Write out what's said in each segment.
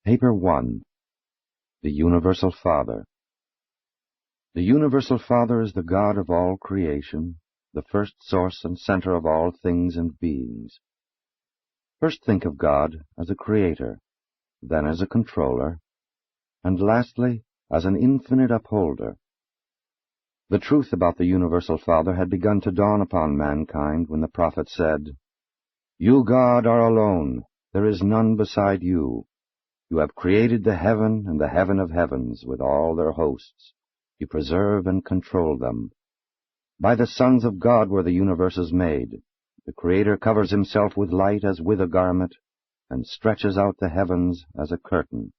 Paper 1. The Universal Father. The Universal Father is the God of all creation, the first source and center of all things and beings. First think of God as a creator, then as a controller, and lastly as an infinite upholder. The truth about the Universal Father had begun to dawn upon mankind when the prophet said, "You, God, are alone. There is none beside you. You have created the heaven and the heaven of heavens with all their hosts. You preserve and control them. By the sons of God were the universes made. The Creator covers himself with light as with a garment, and stretches out the heavens as a curtain."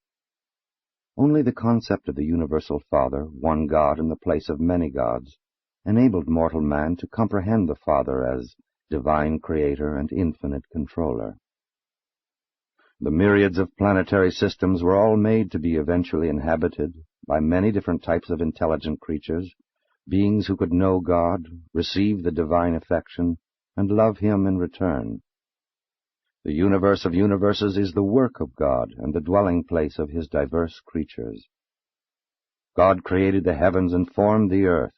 Only the concept of the Universal Father, one God in the place of many gods, enabled mortal man to comprehend the Father as divine Creator and infinite controller. The myriads of planetary systems were all made to be eventually inhabited by many different types of intelligent creatures, beings who could know God, receive the divine affection, and love Him in return. The universe of universes is the work of God and the dwelling place of His diverse creatures. God created the heavens and formed the earth.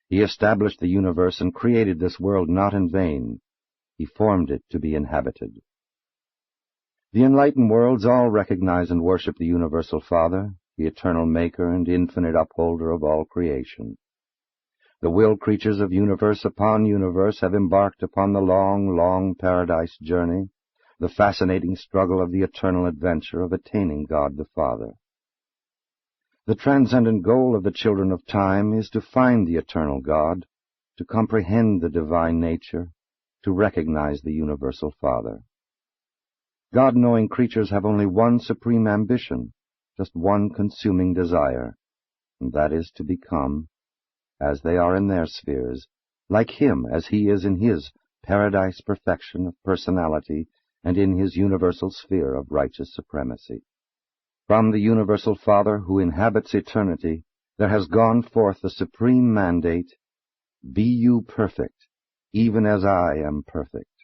He established the universe and created this world not in vain. He formed it to be inhabited. The enlightened worlds all recognize and worship the Universal Father, the eternal Maker and infinite upholder of all creation. The will creatures of universe upon universe have embarked upon the long paradise journey, the fascinating struggle of the eternal adventure of attaining God the Father. The transcendent goal of the children of time is to find the eternal God, to comprehend the divine nature, to recognize the Universal Father. God-knowing creatures have only one supreme ambition, just one consuming desire, and that is to become, as they are in their spheres, like Him as He is in His paradise perfection of personality and in His universal sphere of righteous supremacy. From the Universal Father who inhabits eternity, there has gone forth the supreme mandate, "Be you perfect, even as I am perfect."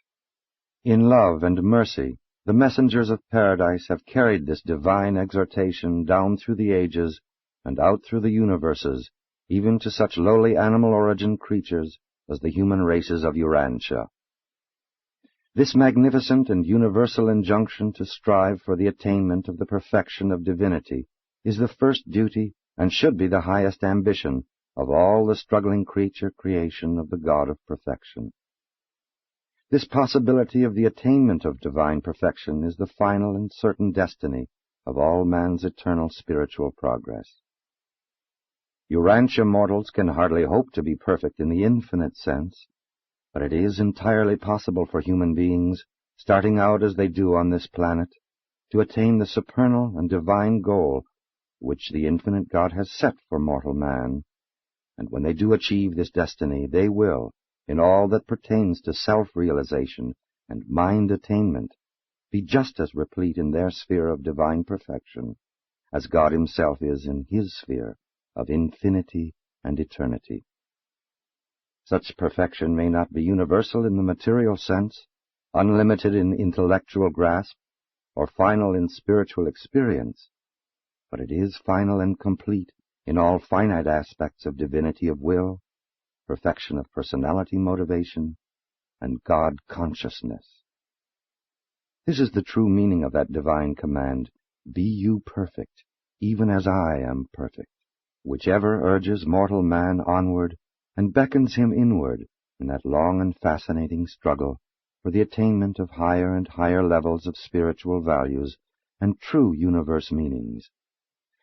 In love and mercy, the messengers of paradise have carried this divine exhortation down through the ages and out through the universes, even to such lowly animal-origin creatures as the human races of Urantia. This magnificent and universal injunction to strive for the attainment of the perfection of divinity is the first duty and should be the highest ambition of all the struggling creature creation of the God of perfection. This possibility of the attainment of divine perfection is the final and certain destiny of all man's eternal spiritual progress. Urantia mortals can hardly hope to be perfect in the infinite sense, but it is entirely possible for human beings, starting out as they do on this planet, to attain the supernal and divine goal which the infinite God has set for mortal man, and when they do achieve this destiny, they will, in all that pertains to self-realization and mind attainment, be just as replete in their sphere of divine perfection as God Himself is in His sphere of infinity and eternity. Such perfection may not be universal in the material sense, unlimited in intellectual grasp, or final in spiritual experience, but it is final and complete in all finite aspects of divinity of will, perfection of personality motivation, and God consciousness. This is the true meaning of that divine command, "Be you perfect, even as I am perfect," which ever urges mortal man onward and beckons him inward in that long and fascinating struggle for the attainment of higher and higher levels of spiritual values and true universe meanings.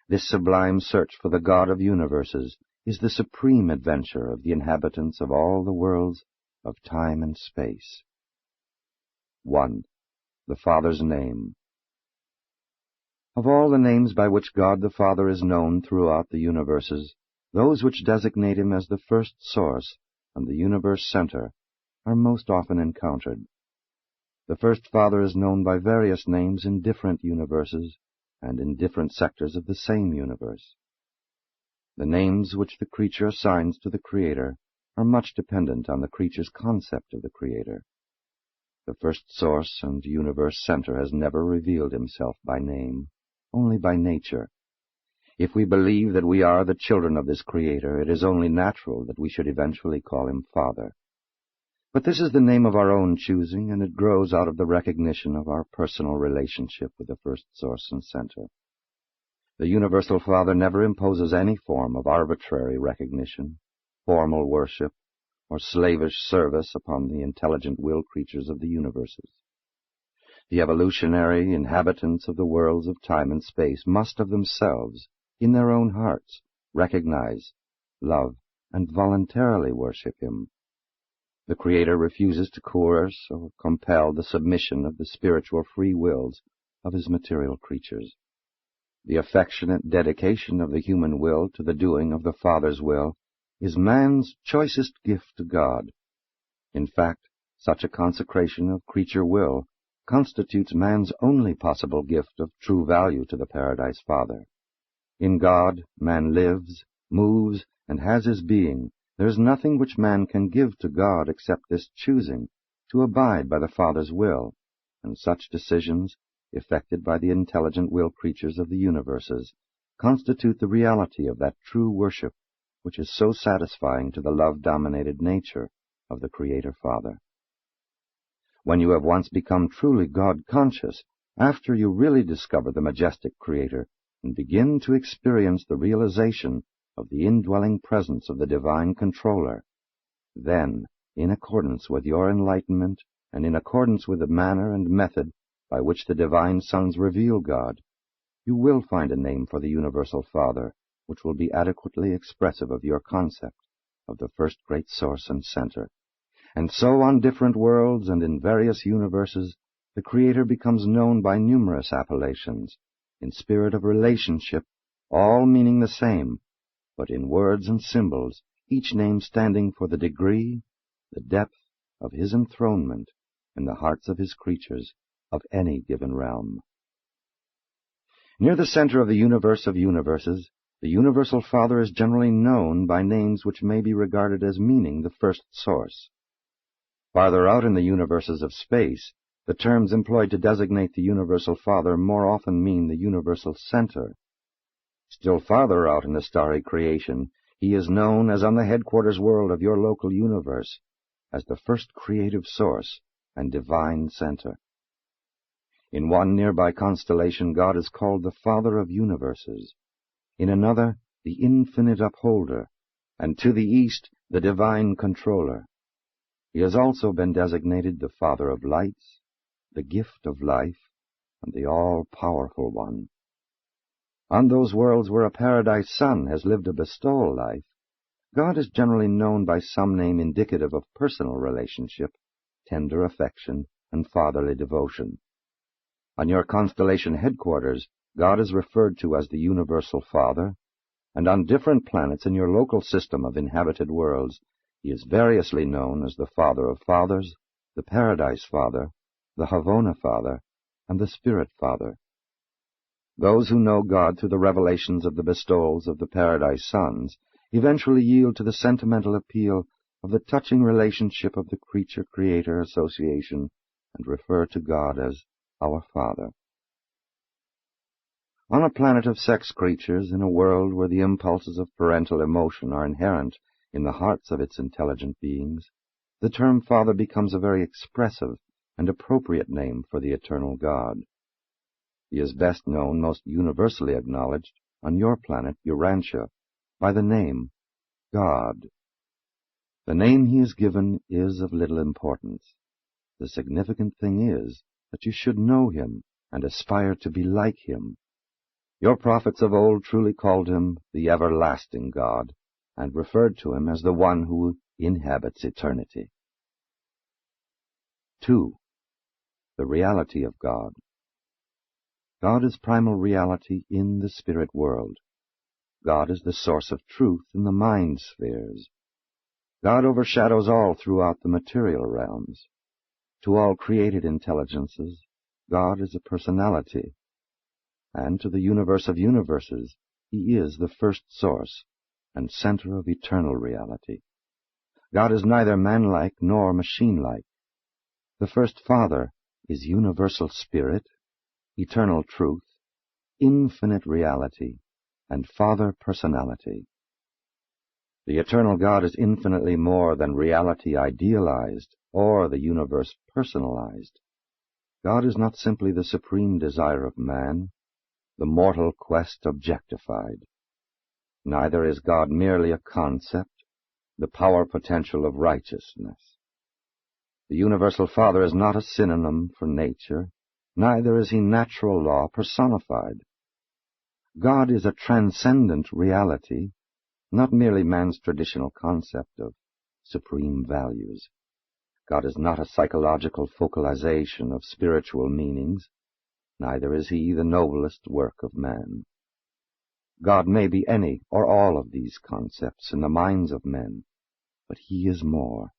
This sublime search for the God of universes is the supreme adventure of the inhabitants of all the worlds of time and space. 1. The Father's Name. Of all the names by which God the Father is known throughout the universes, those which designate Him as the first source and the universe center are most often encountered. The first Father is known by various names in different universes and in different sectors of the same universe. The names which the creature assigns to the Creator are much dependent on the creature's concept of the Creator. The first source and universe center has never revealed Himself by name, only by nature. If we believe that we are the children of this Creator, it is only natural that we should eventually call him Father. But this is the name of our own choosing, and it grows out of the recognition of our personal relationship with the first source and center. The Universal Father never imposes any form of arbitrary recognition, formal worship, or slavish service upon the intelligent will creatures of the universes. The evolutionary inhabitants of the worlds of time and space must of themselves, in their own hearts, recognize, love, and voluntarily worship him. The Creator refuses to coerce or compel the submission of the spiritual free wills of his material creatures. The affectionate dedication of the human will to the doing of the Father's will is man's choicest gift to God. In fact, such a consecration of creature will constitutes man's only possible gift of true value to the Paradise Father. In God, man lives, moves, and has his being. There is nothing which man can give to God except this choosing to abide by the Father's will, and such decisions, effected by the intelligent will creatures of the universes, constitute the reality of that true worship which is so satisfying to the love-dominated nature of the Creator Father. When you have once become truly God-conscious, after you really discover the majestic Creator and begin to experience the realization of the indwelling presence of the divine controller, then, in accordance with your enlightenment and in accordance with the manner and method by which the divine sons reveal God, you will find a name for the Universal Father which will be adequately expressive of your concept of the first great source and center. And so on different worlds and in various universes, the Creator becomes known by numerous appellations, in spirit of relationship, all meaning the same, but in words and symbols, each name standing for the degree, the depth of his enthronement in the hearts of his creatures of any given realm. Near the center of the universe of universes, the Universal Father is generally known by names which may be regarded as meaning the first source. Farther out in the universes of space, the terms employed to designate the Universal Father more often mean the universal center. Still farther out in the starry creation, he is known as on the headquarters world of your local universe, as the first creative source and divine center. In one nearby constellation, God is called the Father of universes. In another, the infinite upholder, and to the east, the divine controller. He has also been designated the Father of lights, the gift of life, and the all-powerful one. On those worlds where a paradise son has lived a bestowal life, God is generally known by some name indicative of personal relationship, tender affection, and fatherly devotion. On your constellation headquarters, God is referred to as the Universal Father, and on different planets in your local system of inhabited worlds, he is variously known as the Father of Fathers, the Paradise Father, the Havona Father, and the Spirit Father. Those who know God through the revelations of the bestowals of the Paradise Sons eventually yield to the sentimental appeal of the touching relationship of the Creature-Creator association and refer to God as our Father. On a planet of sex creatures, in a world where the impulses of parental emotion are inherent in the hearts of its intelligent beings, the term Father becomes a very expressive and appropriate name for the eternal God. He is best known, most universally acknowledged, on your planet, Urantia, by the name God. The name he is given is of little importance. The significant thing is that you should know him and aspire to be like him. Your prophets of old truly called him the everlasting God, and referred to him as the one who inhabits eternity. 2. The reality of God. God is primal reality in the spirit world. God is the source of truth in the mind spheres. God overshadows all throughout the material realms. To all created intelligences, God is a personality, and to the universe of universes, he is the first source and center of eternal reality. God is neither man-like nor machine-like. The first Father is universal spirit, eternal truth, infinite reality and Father personality. The eternal God is infinitely more than reality idealized or the universe personalized. God is not simply the supreme desire of man, the mortal quest objectified. Neither is God merely a concept, the power potential of righteousness. The universal Father is not a synonym for nature, neither is he natural law personified. God is a transcendent reality, not merely man's traditional concept of supreme values. God is not a psychological focalization of spiritual meanings, neither is he the noblest work of man. God may be any or all of these concepts in the minds of men, but he is more.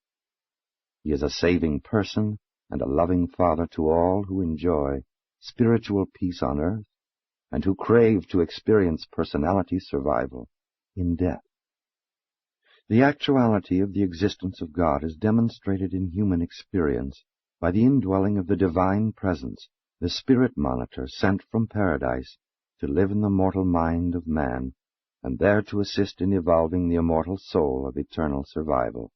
He is a saving person and a loving Father to all who enjoy spiritual peace on earth and who crave to experience personality survival in death. The actuality of the existence of God is demonstrated in human experience by the indwelling of the divine presence, the spirit monitor sent from paradise to live in the mortal mind of man and there to assist in evolving the immortal soul of eternal survival.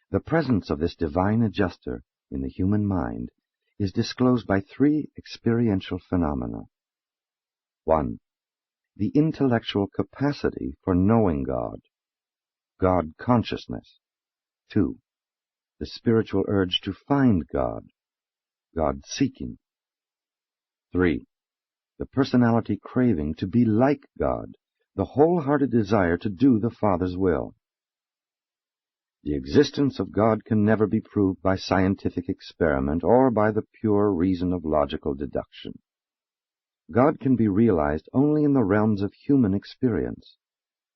The presence of this divine adjuster in the human mind is disclosed by three experiential phenomena. 1. The intellectual capacity for knowing God, God consciousness. 2. The spiritual urge to find God, God seeking. 3. The personality craving to be like God, the wholehearted desire to do the Father's will. The existence of God can never be proved by scientific experiment or by the pure reason of logical deduction. God can be realized only in the realms of human experience.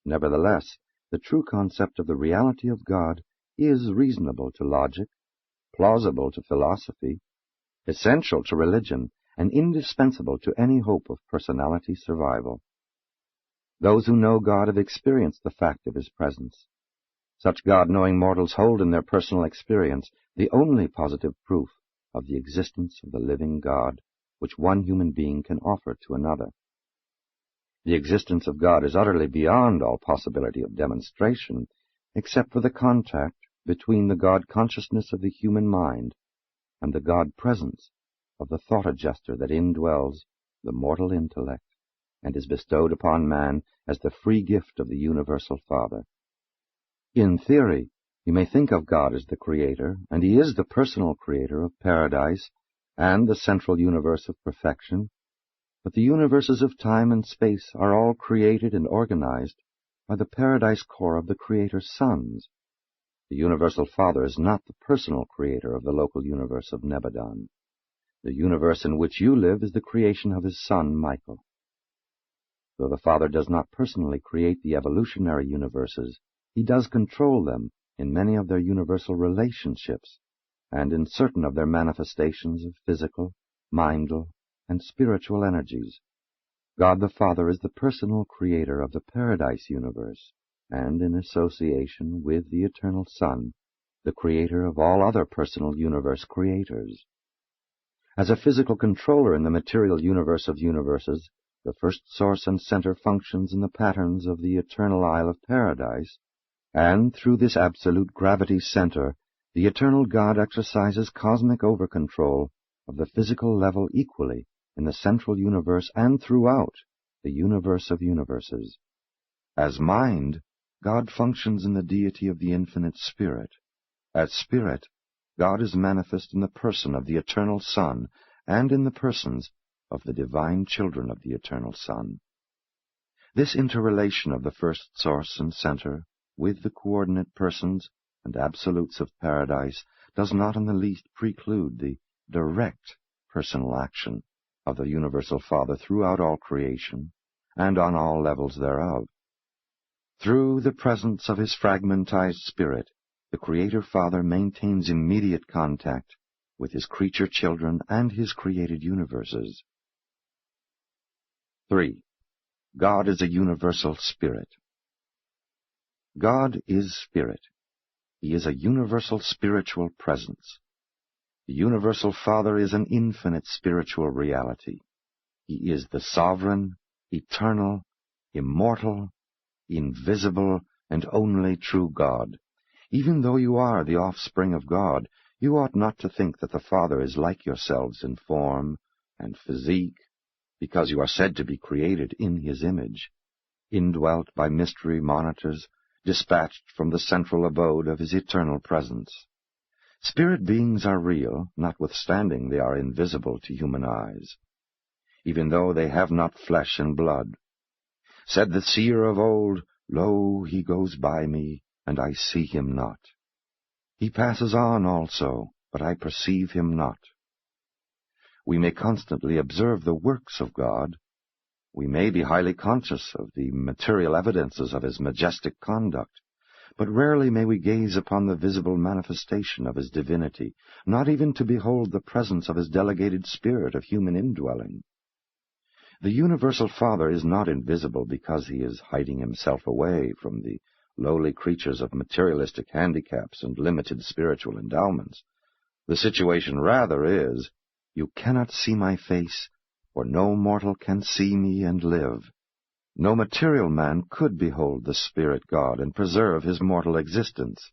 Nevertheless, the true concept of the reality of God is reasonable to logic, plausible to philosophy, essential to religion, and indispensable to any hope of personality survival. Those who know God have experienced the fact of his presence. Such God-knowing mortals hold in their personal experience the only positive proof of the existence of the living God which one human being can offer to another. The existence of God is utterly beyond all possibility of demonstration, except for the contact between the God consciousness of the human mind and the God presence of the thought adjuster that indwells the mortal intellect and is bestowed upon man as the free gift of the universal Father. In theory, you may think of God as the creator, and he is the personal creator of paradise and the central universe of perfection, but the universes of time and space are all created and organized by the paradise core of the Creator's sons. The universal Father is not the personal creator of the local universe of Nebadon. The universe in which you live is the creation of his son, Michael. Though the Father does not personally create the evolutionary universes, he does control them in many of their universal relationships and in certain of their manifestations of physical, mindal, and spiritual energies. God the Father is the personal creator of the paradise universe, and in association with the eternal Son, the creator of all other personal universe creators. As a physical controller in the material universe of universes, the first source and center functions in the patterns of the eternal Isle of Paradise, and through this absolute gravity center, the eternal God exercises cosmic over-control of the physical level equally in the central universe and throughout the universe of universes. As mind, God functions in the deity of the infinite Spirit. As Spirit, God is manifest in the person of the eternal Son and in the persons of the divine children of the eternal Son. This interrelation of the first source and center with the coordinate persons and absolutes of paradise does not in the least preclude the direct personal action of the universal Father throughout all creation and on all levels thereof. Through the presence of his fragmentized spirit, the Creator Father maintains immediate contact with his creature children and his created universes. 3. God is a universal spirit. God is spirit. He is a universal spiritual presence. The universal Father is an infinite spiritual reality. He is the sovereign, eternal, immortal, invisible, and only true God. Even though you are the offspring of God, you ought not to think that the Father is like yourselves in form and physique, because you are said to be created in His image, indwelt by mystery monitors, dispatched from the central abode of His eternal presence. Spirit beings are real, notwithstanding they are invisible to human eyes, even though they have not flesh and blood. Said the seer of old, Lo, he goes by me, and I see him not. He passes on also, but I perceive him not. We may constantly observe the works of God. We may be highly conscious of the material evidences of His majestic conduct, but rarely may we gaze upon the visible manifestation of His divinity, not even to behold the presence of His delegated spirit of human indwelling. The universal Father is not invisible because He is hiding Himself away from the lowly creatures of materialistic handicaps and limited spiritual endowments. The situation rather is, you cannot see my face, for no mortal can see me and live. No material man could behold the Spirit God and preserve his mortal existence.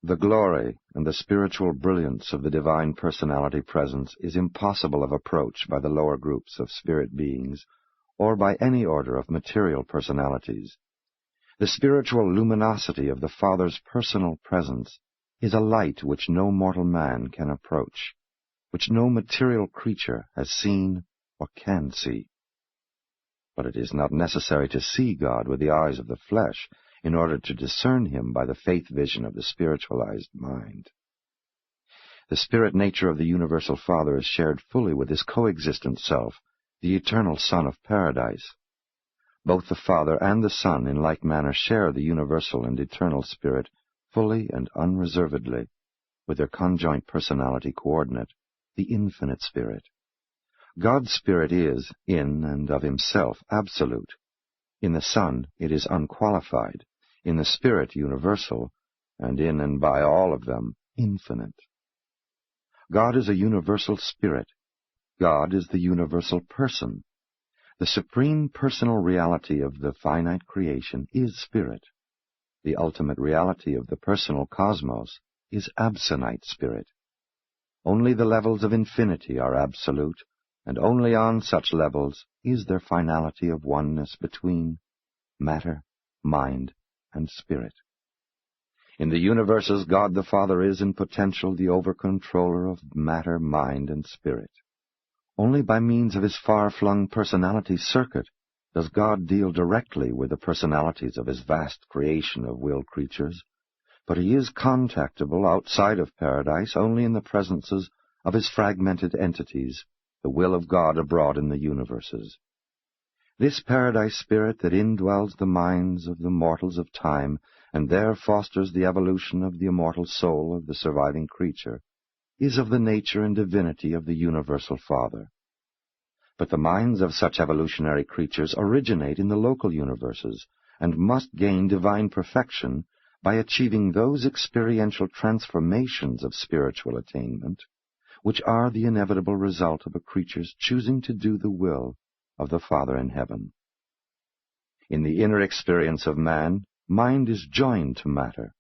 The glory and the spiritual brilliance of the divine personality presence is impossible of approach by the lower groups of spirit beings or by any order of material personalities. The spiritual luminosity of the Father's personal presence is a light which no mortal man can approach, which no material creature has seen or can see. But it is not necessary to see God with the eyes of the flesh in order to discern Him by the faith vision of the spiritualized mind. The spirit nature of the universal Father is shared fully with His coexistent self, the eternal Son of Paradise. Both the Father and the Son in like manner share the universal and eternal Spirit fully and unreservedly, with their conjoint personality coordinate, the infinite Spirit. God's Spirit is, in and of Himself, absolute. In the Son it is unqualified, in the Spirit universal, and in and by all of them infinite. God is a universal Spirit. God is the universal person. The supreme personal reality of the finite creation is Spirit. The ultimate reality of the personal cosmos is absolute Spirit. Only the levels of infinity are absolute, and only on such levels is there finality of oneness between matter, mind, and spirit. In the universes, God the Father is in potential the over-controller of matter, mind, and spirit. Only by means of His far-flung personality circuit does God deal directly with the personalities of His vast creation of will creatures, but He is contactable outside of paradise only in the presences of His fragmented entities, the will of God abroad in the universes. This paradise spirit that indwells the minds of the mortals of time and there fosters the evolution of the immortal soul of the surviving creature is of the nature and divinity of the universal Father. But the minds of such evolutionary creatures originate in the local universes and must gain divine perfection by achieving those experiential transformations of spiritual attainment which are the inevitable result of a creature's choosing to do the will of the Father in heaven. In the inner experience of man, mind is joined to matter.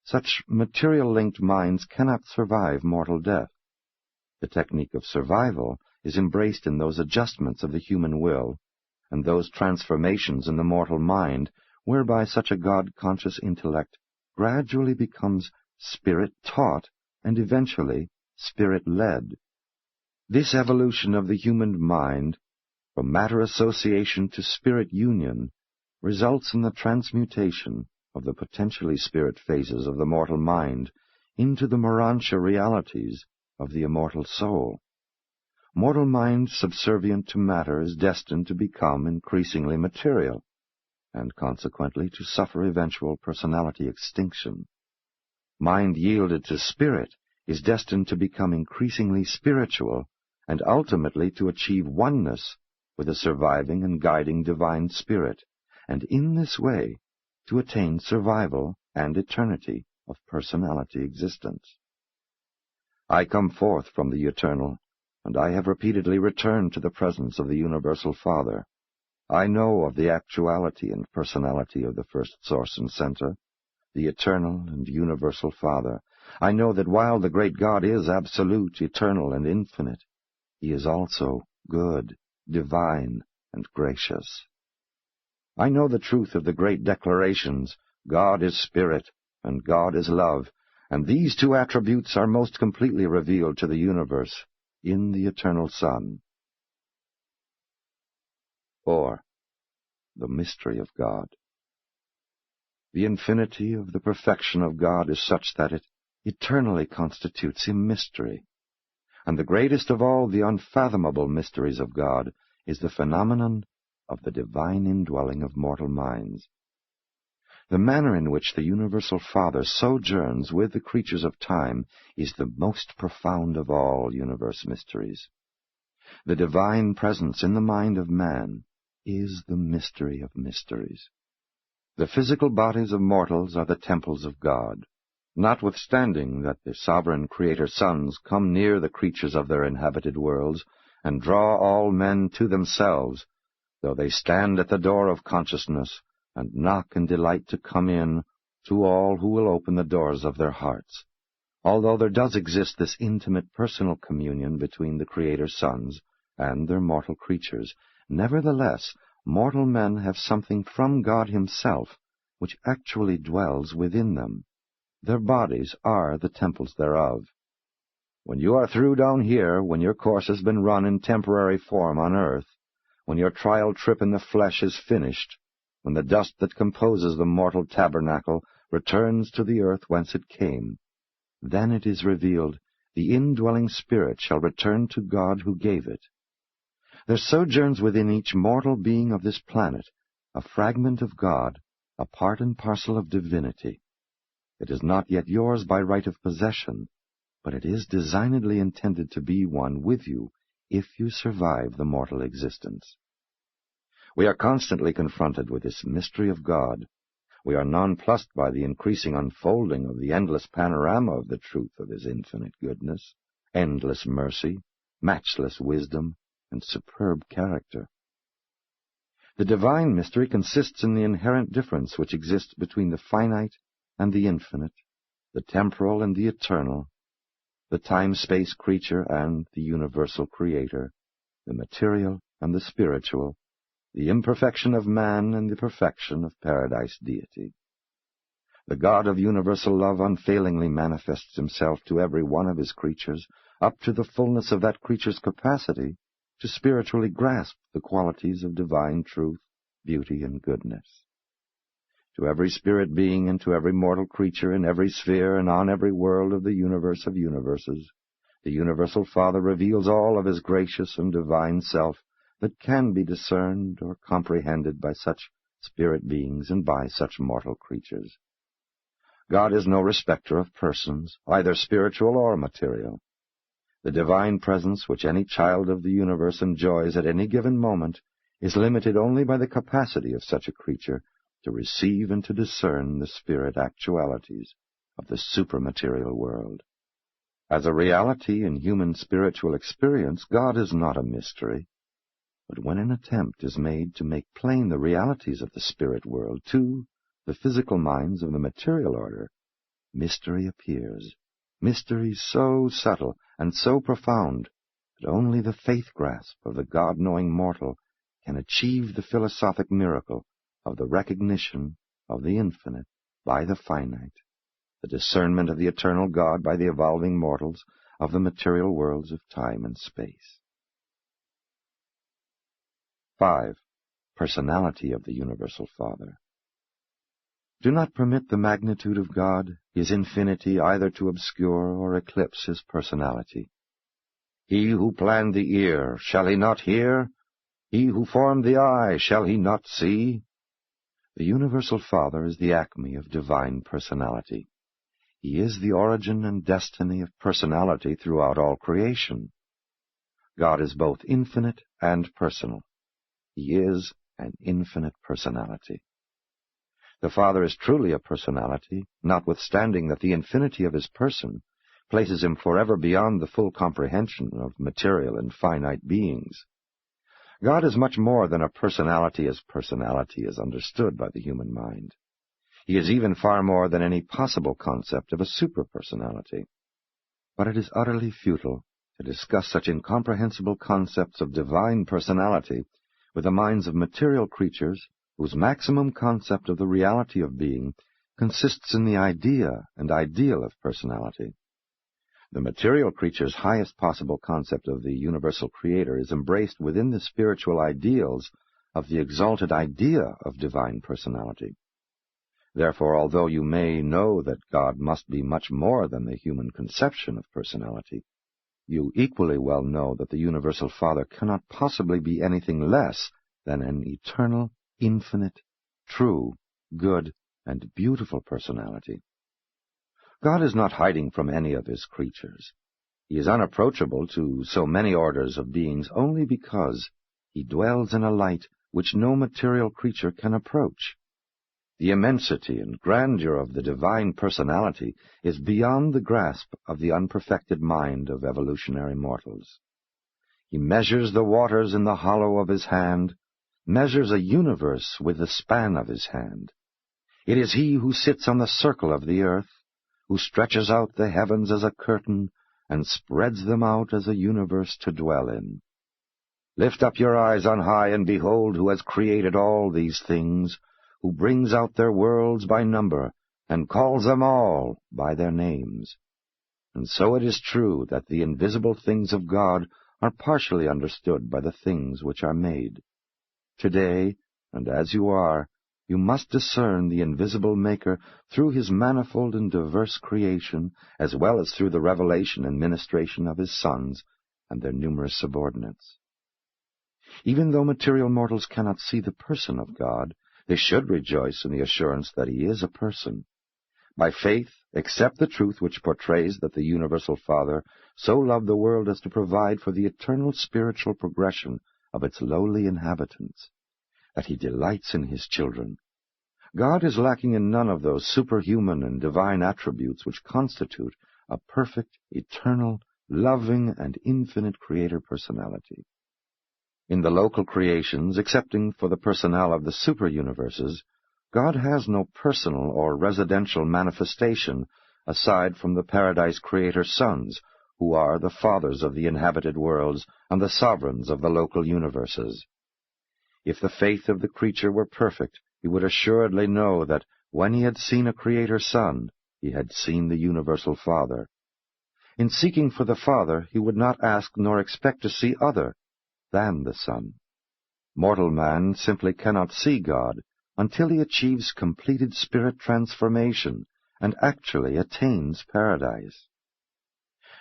Such material-linked minds cannot survive mortal death. The technique of survival is embraced in those adjustments of the human will and those transformations in the mortal mind whereby such a God-conscious intellect gradually becomes spirit-taught and eventually spirit-led. This evolution of the human mind, from matter association to spirit union, results in the transmutation of the potentially spirit phases of the mortal mind into the Urantia realities of the immortal soul. Mortal mind subservient to matter is destined to become increasingly material, and consequently to suffer eventual personality extinction. Mind yielded to spirit is destined to become increasingly spiritual and ultimately to achieve oneness with a surviving and guiding divine spirit, and in this way to attain survival and eternity of personality existence. I come forth from the eternal, and I have repeatedly returned to the presence of the Universal Father. I know of the actuality and personality of the first source and center, the eternal and universal Father. I know that while the great God is absolute, eternal, and infinite, he is also good, divine, and gracious. I know the truth of the great declarations, God is spirit, and God is love, and these two attributes are most completely revealed to the universe in the eternal Son. 4. The mystery of God. The infinity of the perfection of God is such that it eternally constitutes a mystery, and the greatest of all the unfathomable mysteries of God is the phenomenon of the divine indwelling of mortal minds. The manner in which the Universal Father sojourns with the creatures of time is the most profound of all universe mysteries. The divine presence in the mind of man is the mystery of mysteries. The physical bodies of mortals are the temples of God. Notwithstanding that the sovereign Creator sons come near the creatures of their inhabited worlds, and draw all men to themselves, though they stand at the door of consciousness, and knock and delight to come in to all who will open the doors of their hearts. Although there does exist this intimate personal communion between the Creator's sons and their mortal creatures, nevertheless, mortal men have something from God himself which actually dwells within them. Their bodies are the temples thereof. When you are through down here, when your course has been run in temporary form on earth, when your trial trip in the flesh is finished, when the dust that composes the mortal tabernacle returns to the earth whence it came, then it is revealed, the indwelling spirit shall return to God who gave it. There sojourns within each mortal being of this planet a fragment of God, a part and parcel of divinity. It is not yet yours by right of possession, but it is designedly intended to be one with you if you survive the mortal existence. We are constantly confronted with this mystery of God. We are nonplussed by the increasing unfolding of the endless panorama of the truth of his infinite goodness, endless mercy, matchless wisdom, and superb character. The divine mystery consists in the inherent difference which exists between the finite and the infinite, the temporal and the eternal, the time-space creature and the universal creator, the material and the spiritual, the imperfection of man and the perfection of paradise deity. The God of universal love unfailingly manifests himself to every one of his creatures up to the fullness of that creature's capacity to spiritually grasp the qualities of divine truth, beauty, and goodness. To every spirit being and to every mortal creature in every sphere and on every world of the universe of universes, the Universal Father reveals all of his gracious and divine self that can be discerned or comprehended by such spirit beings and by such mortal creatures. God is no respecter of persons, either spiritual or material. The divine presence which any child of the universe enjoys at any given moment is limited only by the capacity of such a creature to receive and to discern the spirit actualities of the supramaterial world. As a reality in human spiritual experience, God is not a mystery. But when an attempt is made to make plain the realities of the spirit world to the physical minds of the material order, mystery appears, mystery so subtle and so profound that only the faith grasp of the God-knowing mortal can achieve the philosophic miracle of the recognition of the infinite by the finite, the discernment of the eternal God by the evolving mortals of the material worlds of time and space. 5. Personality of the Universal Father. Do not permit the magnitude of God, his infinity, either to obscure or eclipse his personality. He who planned the ear, shall he not hear? He who formed the eye, shall he not see? The Universal Father is the acme of divine personality. He is the origin and destiny of personality throughout all creation. God is both infinite and personal. He is an infinite personality. The Father is truly a personality, notwithstanding that the infinity of his person places him forever beyond the full comprehension of material and finite beings. God is much more than a personality as personality is understood by the human mind. He is even far more than any possible concept of a superpersonality. But it is utterly futile to discuss such incomprehensible concepts of divine personality with the minds of material creatures whose maximum concept of the reality of being consists in the idea and ideal of personality. The material creature's highest possible concept of the universal creator is embraced within the spiritual ideals of the exalted idea of divine personality. Therefore, although you may know that God must be much more than the human conception of personality, you equally well know that the Universal Father cannot possibly be anything less than an eternal, infinite, true, good, and beautiful personality. God is not hiding from any of his creatures. He is unapproachable to so many orders of beings only because he dwells in a light which no material creature can approach. The immensity and grandeur of the divine personality is beyond the grasp of the unperfected mind of evolutionary mortals. He measures the waters in the hollow of his hand, measures a universe with the span of his hand. It is he who sits on the circle of the earth, who stretches out the heavens as a curtain and spreads them out as a universe to dwell in. Lift up your eyes on high and behold who has created all these things, who brings out their worlds by number, and calls them all by their names. And so it is true that the invisible things of God are partially understood by the things which are made. Today, and as you are, you must discern the invisible Maker through his manifold and diverse creation, as well as through the revelation and ministration of his sons and their numerous subordinates. Even though material mortals cannot see the person of God, they should rejoice in the assurance that he is a person. By faith, accept the truth which portrays that the Universal Father so loved the world as to provide for the eternal spiritual progression of its lowly inhabitants, that he delights in his children. God is lacking in none of those superhuman and divine attributes which constitute a perfect, eternal, loving, and infinite creator personality. In the local creations, excepting for the personnel of the superuniverses, God has no personal or residential manifestation aside from the paradise creator sons, who are the fathers of the inhabited worlds and the sovereigns of the local universes. If the faith of the creature were perfect, he would assuredly know that when he had seen a creator son, he had seen the universal Father. In seeking for the Father, he would not ask nor expect to see other than the Son. Mortal man simply cannot see God until he achieves completed spirit transformation and actually attains paradise.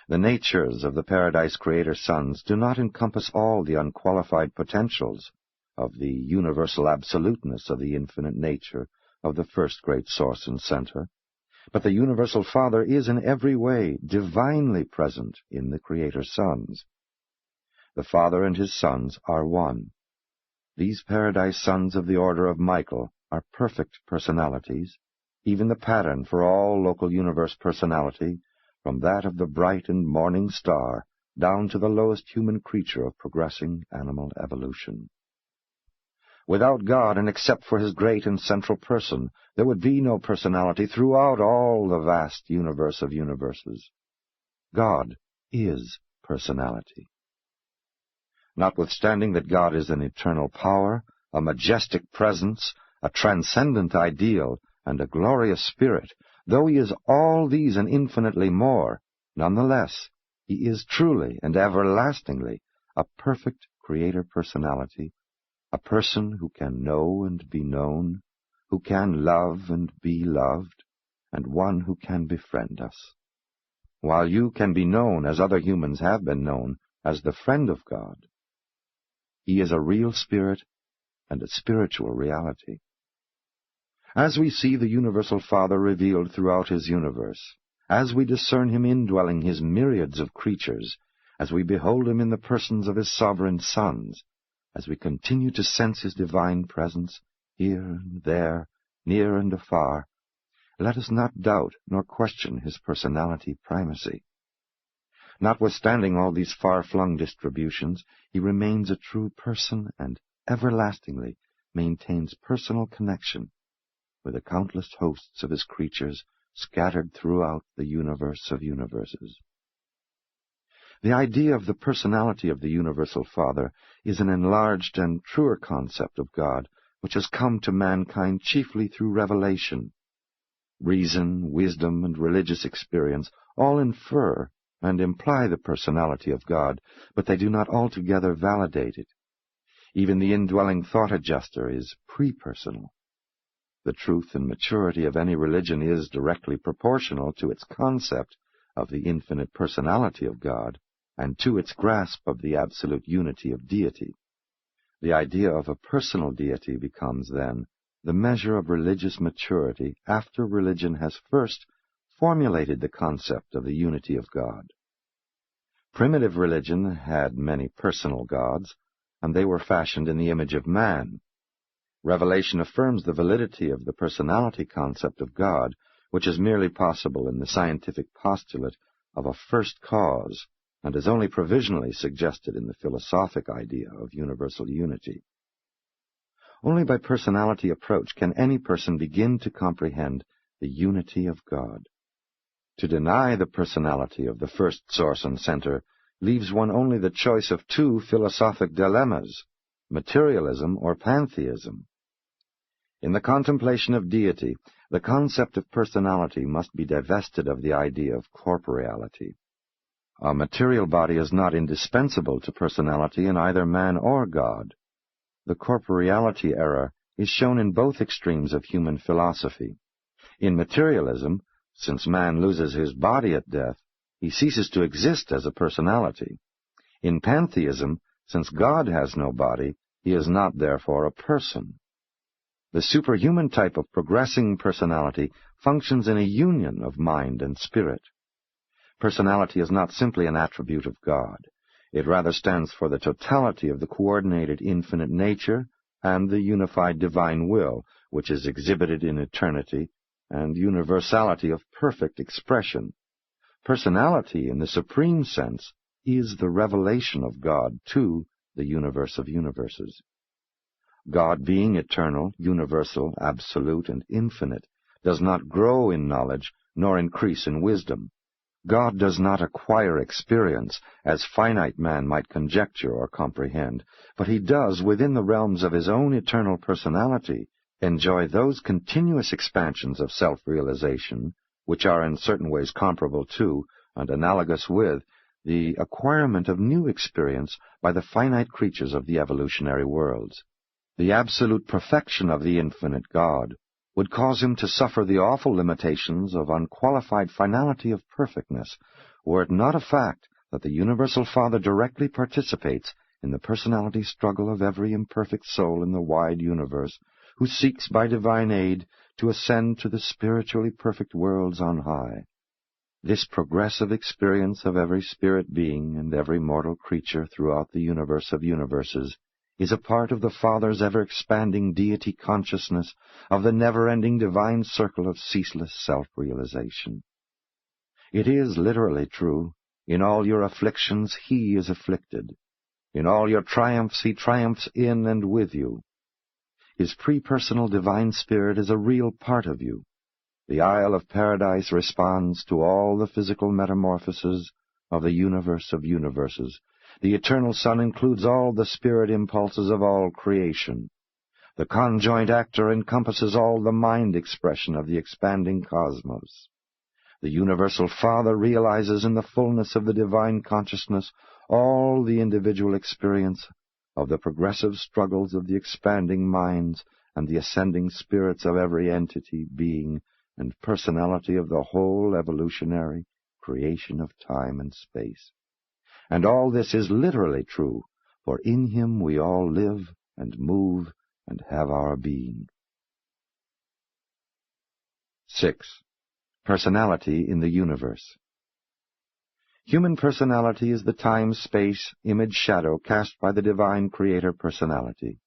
The natures of the paradise creator sons do not encompass all the unqualified potentials of the universal absoluteness of the infinite nature of the first great source and center, but the universal Father is in every way divinely present in the creator sons. The Father and his sons are one. These paradise sons of the order of Michael are perfect personalities, even the pattern for all local universe personality, from that of the bright and morning star down to the lowest human creature of progressing animal evolution. Without God, and except for his great and central person, there would be no personality throughout all the vast universe of universes. God is personality. Notwithstanding that God is an eternal power, a majestic presence, a transcendent ideal, and a glorious spirit, though he is all these and infinitely more, nonetheless, he is truly and everlastingly a perfect creator personality, a person who can know and be known, who can love and be loved, and one who can befriend us. While you can be known as other humans have been known, as the friend of God, he is a real spirit and a spiritual reality. As we see the Universal Father revealed throughout his universe, as we discern him indwelling his myriads of creatures, as we behold him in the persons of his sovereign sons, as we continue to sense his divine presence here and there, near and afar, let us not doubt nor question his personality primacy. Notwithstanding all these far-flung distributions, he remains a true person and everlastingly maintains personal connection with the countless hosts of his creatures scattered throughout the universe of universes. The idea of the personality of the Universal Father is an enlarged and truer concept of God, which has come to mankind chiefly through revelation. Reason, wisdom, and religious experience all infer and imply the personality of God, but they do not altogether validate it. Even the indwelling thought adjuster is pre-personal. The truth and maturity of any religion is directly proportional to its concept of the infinite personality of God and to its grasp of the absolute unity of deity. The idea of a personal deity becomes, then, the measure of religious maturity after religion has first formulated the concept of the unity of God. Primitive religion had many personal gods, and they were fashioned in the image of man. Revelation affirms the validity of the personality concept of God, which is merely possible in the scientific postulate of a first cause, and is only provisionally suggested in the philosophic idea of universal unity. Only by personality approach can any person begin to comprehend the unity of God. To deny the personality of the first source and center leaves one only the choice of two philosophic dilemmas, materialism or pantheism. In the contemplation of deity, the concept of personality must be divested of the idea of corporeality. A material body is not indispensable to personality in either man or God. The corporeality error is shown in both extremes of human philosophy. In materialism, since man loses his body at death, he ceases to exist as a personality. In pantheism, since God has no body, he is not therefore a person. The superhuman type of progressing personality functions in a union of mind and spirit. Personality is not simply an attribute of God. It rather stands for the totality of the coordinated infinite nature and the unified divine will, which is exhibited in eternity, and universality of perfect expression. Personality, in the supreme sense, is the revelation of God to the universe of universes. God, being eternal, universal, absolute, and infinite, does not grow in knowledge nor increase in wisdom. God does not acquire experience, as finite man might conjecture or comprehend, but he does, within the realms of his own eternal personality, enjoy those continuous expansions of self-realization, which are in certain ways comparable to, and analogous with, the acquirement of new experience by the finite creatures of the evolutionary worlds. The absolute perfection of the infinite God would cause him to suffer the awful limitations of unqualified finality of perfectness, were it not a fact that the Universal Father directly participates in the personality struggle of every imperfect soul in the wide universe, who seeks by divine aid to ascend to the spiritually perfect worlds on high. This progressive experience of every spirit being and every mortal creature throughout the universe of universes is a part of the Father's ever-expanding deity consciousness of the never-ending divine circle of ceaseless self-realization. It is literally true, in all your afflictions he is afflicted. In all your triumphs he triumphs in and with you. His pre-personal divine spirit is a real part of you. The Isle of Paradise responds to all the physical metamorphoses of the universe of universes. The eternal Son includes all the spirit impulses of all creation. The conjoint actor encompasses all the mind expression of the expanding cosmos. The Universal Father realizes in the fullness of the divine consciousness all the individual experience of the progressive struggles of the expanding minds and the ascending spirits of every entity, being, and personality of the whole evolutionary creation of time and space. And all this is literally true, for in him we all live and move and have our being. 6. Personality in the universe. Human personality is the time-space image-shadow cast by the divine Creator personality,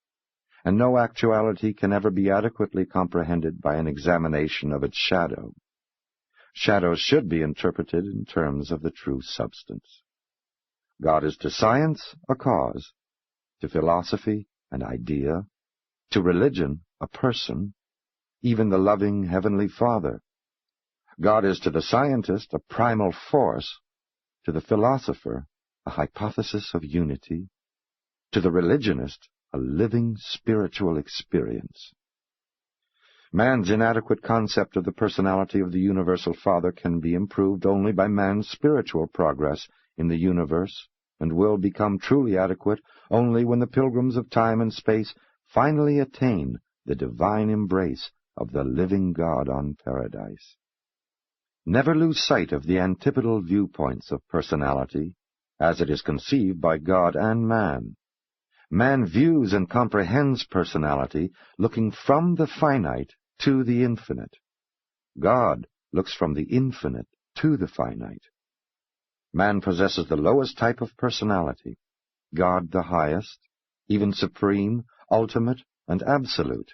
and no actuality can ever be adequately comprehended by an examination of its shadow. Shadows should be interpreted in terms of the true substance. God is to science a cause, to philosophy an idea, to religion a person, even the loving Heavenly Father. God is to the scientist a primal force, to the philosopher a hypothesis of unity, to the religionist a living spiritual experience. Man's inadequate concept of the personality of the Universal Father can be improved only by man's spiritual progress in the universe, and will become truly adequate only when the pilgrims of time and space finally attain the divine embrace of the living God on paradise. Never lose sight of the antipodal viewpoints of personality, as it is conceived by God and man. Man views and comprehends personality looking from the finite to the infinite. God looks from the infinite to the finite. Man possesses the lowest type of personality, God the highest, even supreme, ultimate, and absolute.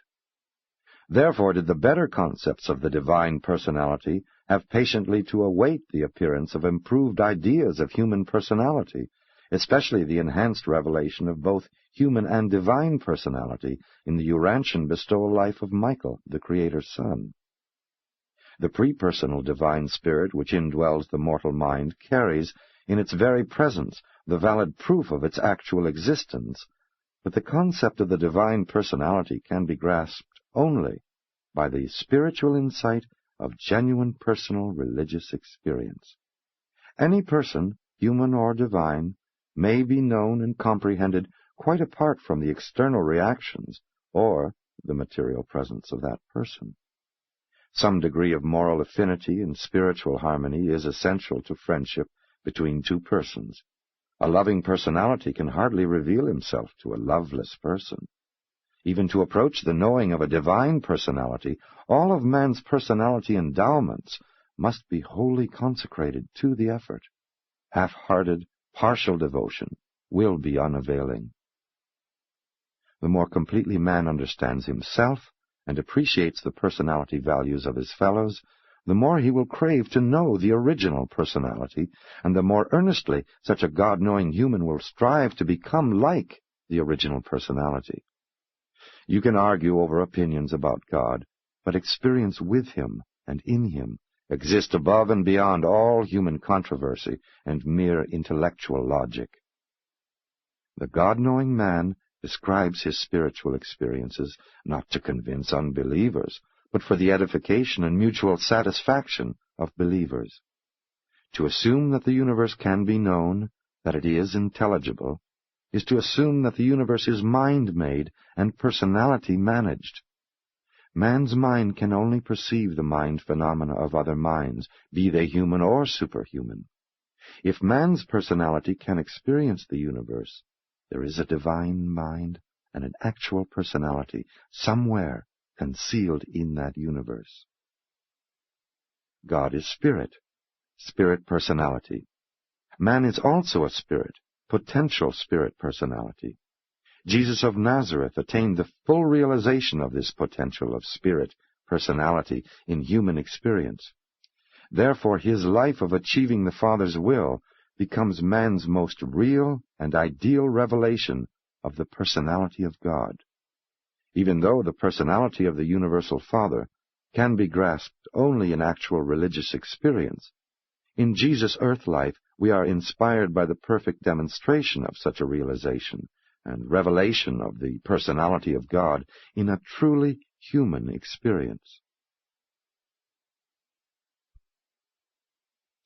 Therefore did the better concepts of the divine personality have patiently to await the appearance of improved ideas of human personality, especially the enhanced revelation of both human and divine personality in the Urantian bestowal life of Michael, the Creator's Son. The pre-personal divine spirit which indwells the mortal mind carries, in its very presence, the valid proof of its actual existence, but the concept of the divine personality can be grasped only by the spiritual insight of genuine personal religious experience. Any person, human or divine, may be known and comprehended quite apart from the external reactions or the material presence of that person. Some degree of moral affinity and spiritual harmony is essential to friendship between two persons. A loving personality can hardly reveal himself to a loveless person. Even to approach the knowing of a divine personality, all of man's personality endowments must be wholly consecrated to the effort. Half-hearted, partial devotion will be unavailing. The more completely man understands himself and appreciates the personality values of his fellows, the more he will crave to know the original personality, and the more earnestly such a God-knowing human will strive to become like the original personality. You can argue over opinions about God, but experience with Him and in Him exists above and beyond all human controversy and mere intellectual logic. The God-knowing man describes his spiritual experiences not to convince unbelievers, but for the edification and mutual satisfaction of believers. To assume that the universe can be known, that it is intelligible, is to assume that the universe is mind-made and personality-managed. Man's mind can only perceive the mind phenomena of other minds, be they human or superhuman. If man's personality can experience the universe, there is a divine mind and an actual personality somewhere concealed in that universe. God is spirit, spirit personality. Man is also a spirit, potential spirit personality. Jesus of Nazareth attained the full realization of this potential of spirit personality in human experience. Therefore, his life of achieving the Father's will becomes man's most real and ideal revelation of the personality of God. Even though the personality of the Universal Father can be grasped only in actual religious experience, in Jesus' earth life we are inspired by the perfect demonstration of such a realization and revelation of the personality of God in a truly human experience.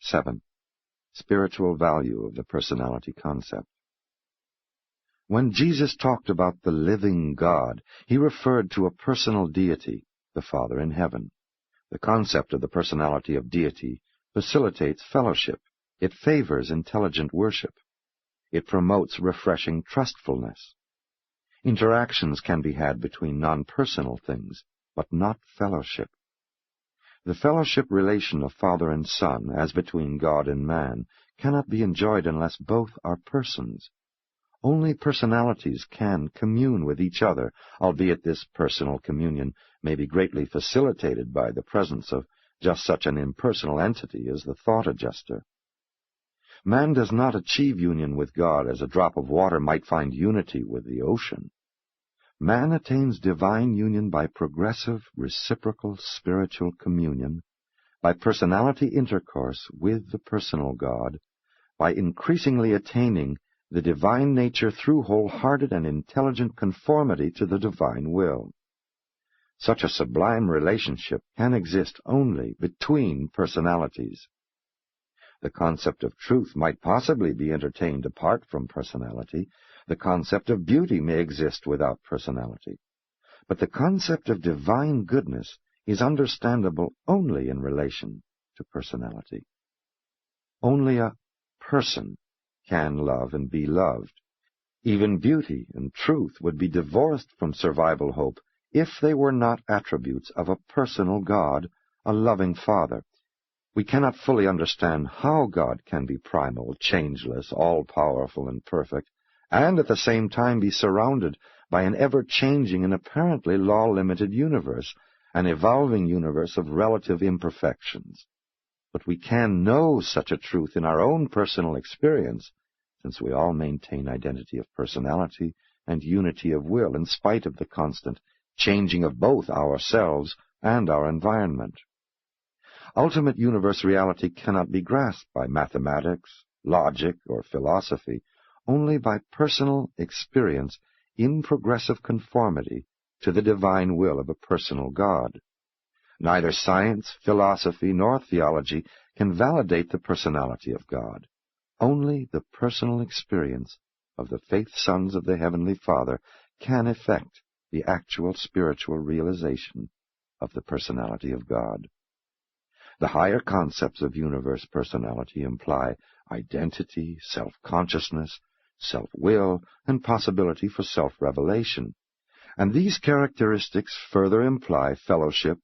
7. Spiritual value of the personality concept. When Jesus talked about the living God, he referred to a personal deity, the Father in heaven. The concept of the personality of deity facilitates fellowship. It favors intelligent worship. It promotes refreshing trustfulness. Interactions can be had between non-personal things, but not fellowship. The fellowship relation of Father and Son, as between God and man, cannot be enjoyed unless both are persons. Only personalities can commune with each other, albeit this personal communion may be greatly facilitated by the presence of just such an impersonal entity as the thought adjuster. Man does not achieve union with God as a drop of water might find unity with the ocean. Man attains divine union by progressive, reciprocal spiritual communion, by personality intercourse with the personal God, by increasingly attaining the divine nature through wholehearted and intelligent conformity to the divine will. Such a sublime relationship can exist only between personalities. The concept of truth might possibly be entertained apart from personality. The concept of beauty may exist without personality. But the concept of divine goodness is understandable only in relation to personality. Only a person can love and be loved. Even beauty and truth would be divorced from survival hope if they were not attributes of a personal God, a loving Father. We cannot fully understand how God can be primal, changeless, all-powerful, and perfect, and at the same time be surrounded by an ever-changing and apparently law-limited universe, an evolving universe of relative imperfections. But we can know such a truth in our own personal experience, since we all maintain identity of personality and unity of will in spite of the constant changing of both ourselves and our environment. Ultimate universe reality cannot be grasped by mathematics, logic, or philosophy, only by personal experience in progressive conformity to the divine will of a personal God. Neither science, philosophy, nor theology can validate the personality of God. Only the personal experience of the faith sons of the Heavenly Father can effect the actual spiritual realization of the personality of God. The higher concepts of universe personality imply identity, self-consciousness, self-will, and possibility for self-revelation. And these characteristics further imply fellowship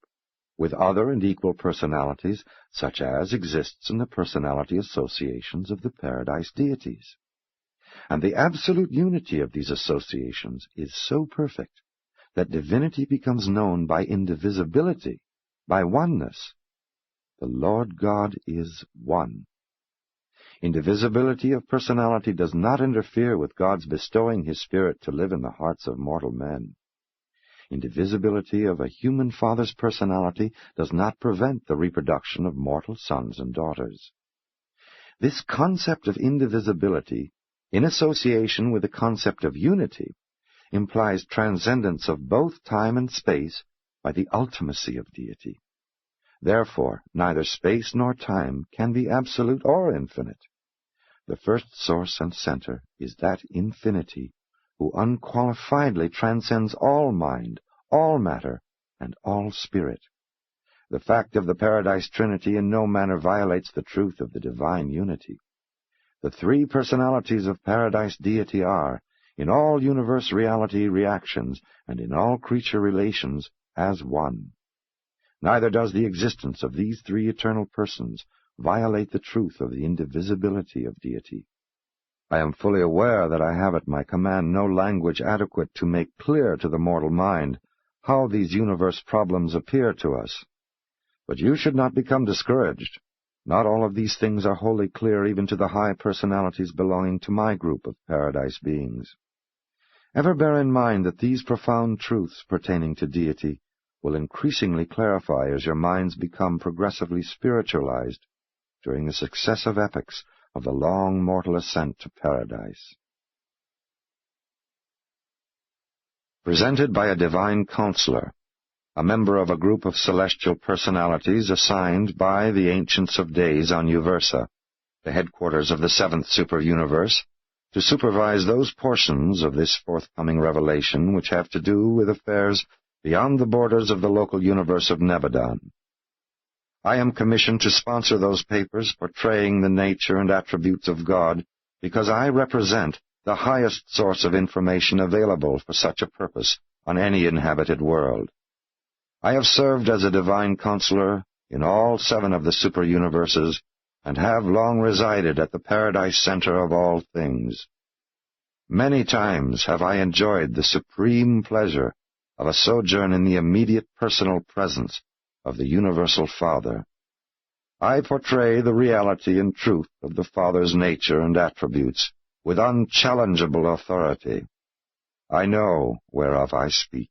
with other and equal personalities, such as exists in the personality associations of the paradise deities. And the absolute unity of these associations is so perfect that divinity becomes known by indivisibility, by oneness. The Lord God is one. Indivisibility of personality does not interfere with God's bestowing His Spirit to live in the hearts of mortal men. Indivisibility of a human father's personality does not prevent the reproduction of mortal sons and daughters. This concept of indivisibility, in association with the concept of unity, implies transcendence of both time and space by the ultimacy of deity. Therefore, neither space nor time can be absolute or infinite. The first source and center is that infinity who unqualifiedly transcends all mind, all matter, and all spirit. The fact of the Paradise Trinity in no manner violates the truth of the divine unity. The three personalities of Paradise deity are, in all universe reality reactions and in all creature relations, as one. Neither does the existence of these three eternal persons violate the truth of the indivisibility of deity. I am fully aware that I have at my command no language adequate to make clear to the mortal mind how these universe problems appear to us. But you should not become discouraged. Not all of these things are wholly clear even to the high personalities belonging to my group of paradise beings. Ever bear in mind that these profound truths pertaining to deity will increasingly clarify as your minds become progressively spiritualized during the successive epochs of the long mortal ascent to paradise. Presented by a divine counselor, a member of a group of celestial personalities assigned by the Ancients of Days on Uversa, the headquarters of the seventh superuniverse, to supervise those portions of this forthcoming revelation which have to do with affairs beyond the borders of the local universe of Nebadon. I am commissioned to sponsor those papers portraying the nature and attributes of God because I represent the highest source of information available for such a purpose on any inhabited world. I have served as a divine counselor in all 7 of the superuniverses and have long resided at the paradise center of all things. Many times have I enjoyed the supreme pleasure of a sojourn in the immediate personal presence of the Universal Father, I portray the reality and truth of the Father's nature and attributes with unchallengeable authority. I know whereof I speak.